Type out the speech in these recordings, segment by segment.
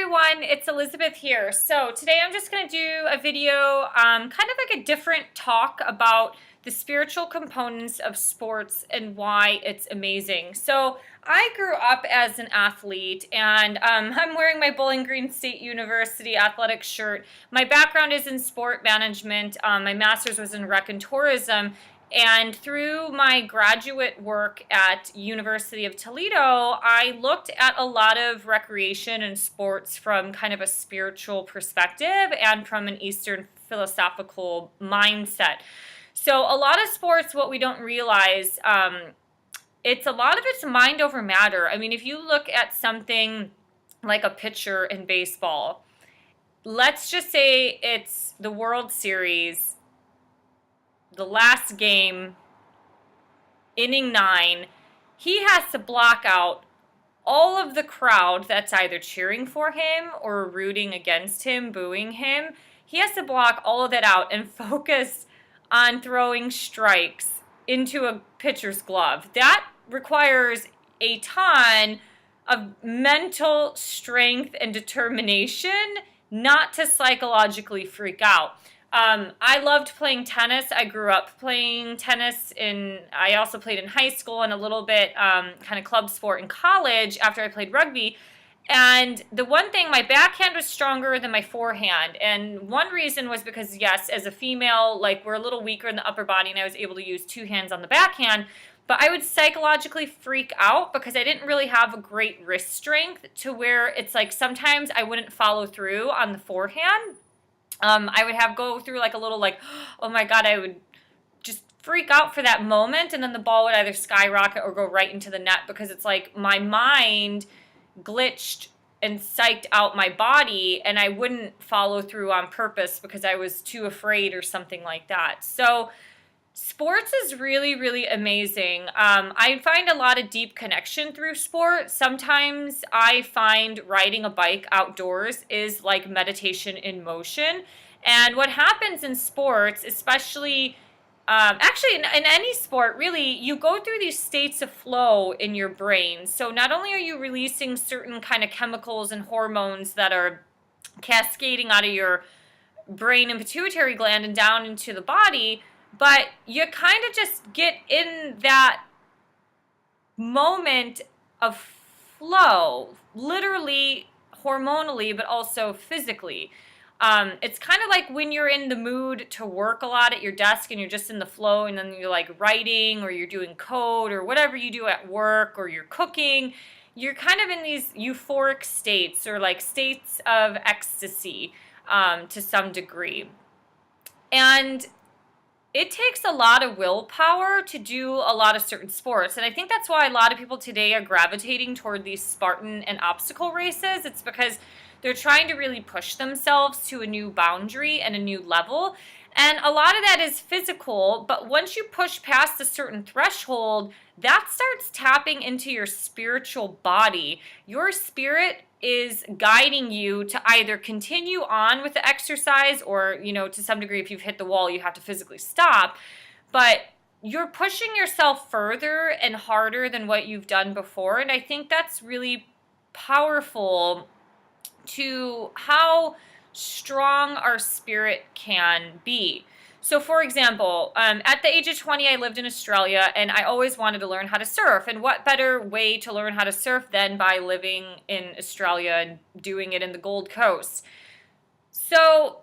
everyone, it's Elizabeth here. So today I'm just going to do a video, kind of like a different talk about the spiritual components of sports and why it's amazing. So I grew up as an athlete, and I'm wearing my Bowling Green State University athletic shirt. My background is in sport management. My master's was in rec and tourism. And through my graduate work at University of Toledo, I looked at a lot of recreation and sports from kind of a spiritual perspective and from an Eastern philosophical mindset. So a lot of sports, what we don't realize, it's a lot of it's mind over matter. I mean, if you look at something like a pitcher in baseball, let's just say it's the World Series, the last game, inning 9, he has to block out all of the crowd that's either cheering for him or rooting against him, booing him. He has to block all of that out and focus on throwing strikes into a pitcher's glove. That requires a ton of mental strength and determination not to psychologically freak out. I loved playing tennis. I grew up playing tennis I also played in high school and a little bit kind of club sport in college after I played rugby. And the one thing, my backhand was stronger than my forehand. And one reason was because, yes, as a female, like we're a little weaker in the upper body and I was able to use 2 hands on the backhand. But I would psychologically freak out because I didn't really have a great wrist strength to where it's like sometimes I wouldn't follow through on the forehand. I would go through like a little like, oh my God, I would just freak out for that moment. And then the ball would either skyrocket or go right into the net because it's like my mind glitched and psyched out my body and I wouldn't follow through on purpose because I was too afraid or something like that. So sports is really, really amazing. I find a lot of deep connection through sport. Sometimes I find riding a bike outdoors is like meditation in motion. And what happens in sports, especially, actually in any sport, really, you go through these states of flow in your brain. So not only are you releasing certain kind of chemicals and hormones that are cascading out of your brain and pituitary gland and down into the body, but you kind of just get in that moment of flow, literally hormonally, but also physically. It's kind of like when you're in the mood to work a lot at your desk and you're just in the flow and then you're like writing or you're doing code or whatever you do at work or you're cooking. You're kind of in these euphoric states or like states of ecstasy to some degree. And it takes a lot of willpower to do a lot of certain sports. And I think that's why a lot of people today are gravitating toward these Spartan and obstacle races. It's because they're trying to really push themselves to a new boundary and a new level. And a lot of that is physical, but once you push past a certain threshold, that starts tapping into your spiritual body. Your spirit is guiding you to either continue on with the exercise or, to some degree, if you've hit the wall, you have to physically stop. But you're pushing yourself further and harder than what you've done before. And I think that's really powerful to how strong our spirit can be. So for example, at the age of 20, I lived in Australia and I always wanted to learn how to surf. And what better way to learn how to surf than by living in Australia and doing it in the Gold Coast? So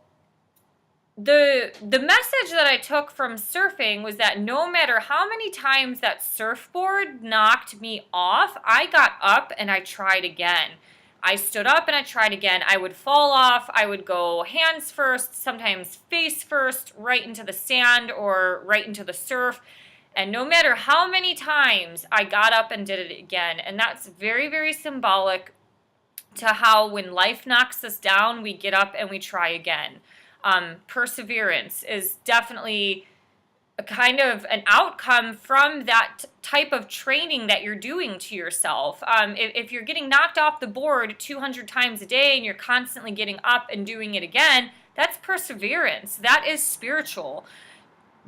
the message that I took from surfing was that no matter how many times that surfboard knocked me off, I got up and I tried again. I stood up and I tried again. I would fall off. I would go hands first, sometimes face first, right into the sand or right into the surf. And no matter how many times I got up and did it again. And that's very, very symbolic to how when life knocks us down, we get up and we try again. Perseverance is definitely a kind of an outcome from that type of training that you're doing to yourself. If you're getting knocked off the board 200 times a day and you're constantly getting up and doing it again, that's perseverance. That is spiritual.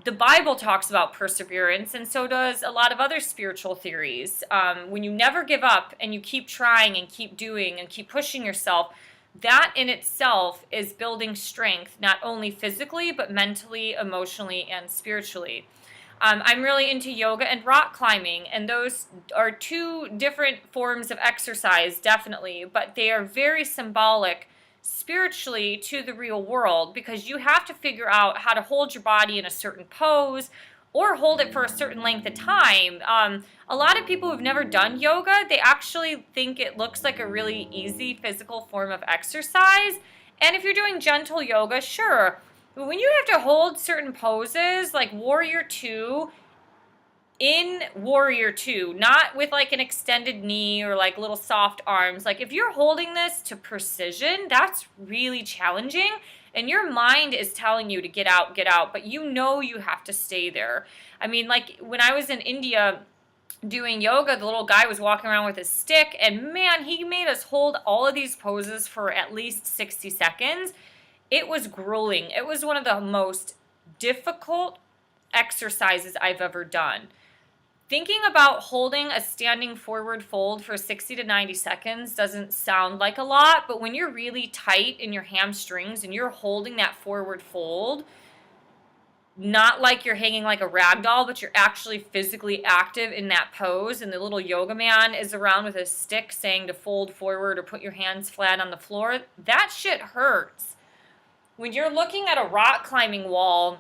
The Bible talks about perseverance, and so does a lot of other spiritual theories. When you never give up and you keep trying and keep doing and keep pushing yourself, that in itself is building strength, not only physically, but mentally, emotionally, and spiritually. I'm really into yoga and rock climbing, and those are two different forms of exercise, definitely, but they are very symbolic spiritually to the real world, because you have to figure out how to hold your body in a certain pose or hold it for a certain length of time. A lot of people who've never done yoga, they actually think it looks like a really easy physical form of exercise. And if you're doing gentle yoga, sure. But when you have to hold certain poses, like Warrior 2, in Warrior 2, not with like an extended knee or like little soft arms. Like if you're holding this to precision, that's really challenging. And your mind is telling you to get out, but you know you have to stay there. I mean, like when I was in India doing yoga, the little guy was walking around with his stick, and man, he made us hold all of these poses for at least 60 seconds. It was grueling. It was one of the most difficult exercises I've ever done. Thinking about holding a standing forward fold for 60 to 90 seconds doesn't sound like a lot, but when you're really tight in your hamstrings and you're holding that forward fold, not like you're hanging like a rag doll, but you're actually physically active in that pose, and the little yoga man is around with a stick saying to fold forward or put your hands flat on the floor, that shit hurts. When you're looking at a rock climbing wall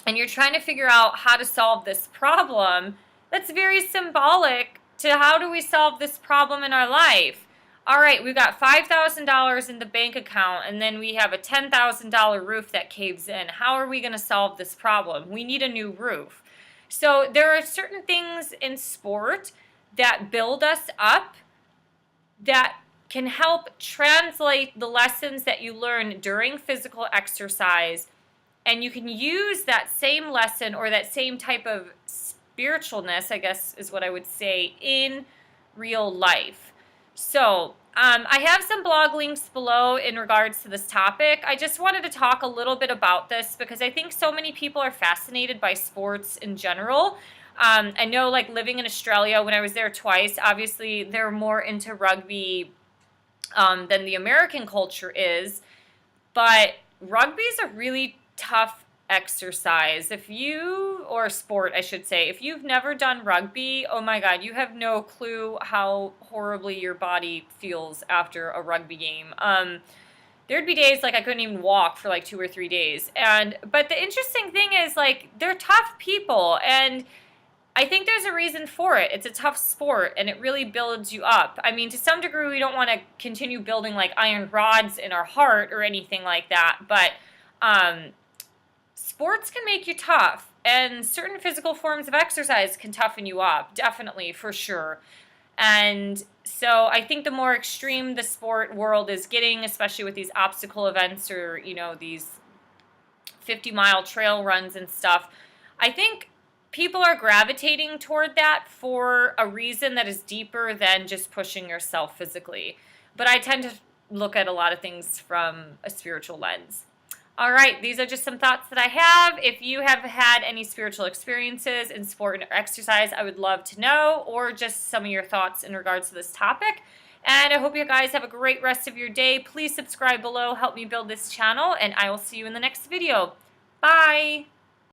and you're trying to figure out how to solve this problem, that's very symbolic to how do we solve this problem in our life. All right, we've got $5,000 in the bank account, and then we have a $10,000 roof that caves in. How are we going to solve this problem? We need a new roof. So there are certain things in sport that build us up, that can help translate the lessons that you learn during physical exercise, and you can use that same lesson or that same type of spiritualness, I guess is what I would say, in real life. So I have some blog links below in regards to this topic. I just wanted to talk a little bit about this because I think so many people are fascinated by sports in general. I know, like, living in Australia, when I was there twice, obviously they're more into rugby than the American culture is, but rugby is a really tough exercise. Or sport, I should say. If you've never done rugby, oh my God, you have no clue how horribly your body feels after a rugby game. There'd be days like I couldn't even walk for like 2 or 3 days. But the interesting thing is, like, they're tough people, and I think there's a reason for it. It's a tough sport, and it really builds you up. I mean, to some degree, we don't want to continue building like iron rods in our heart or anything like that, but sports can make you tough, and certain physical forms of exercise can toughen you up, definitely, for sure. And so I think the more extreme the sport world is getting, especially with these obstacle events or, you know, these 50-mile trail runs and stuff, I think people are gravitating toward that for a reason that is deeper than just pushing yourself physically. But I tend to look at a lot of things from a spiritual lens. All right, these are just some thoughts that I have. If you have had any spiritual experiences in sport or exercise, I would love to know, or just some of your thoughts in regards to this topic. And I hope you guys have a great rest of your day. Please subscribe below, help me build this channel, and I will see you in the next video. Bye!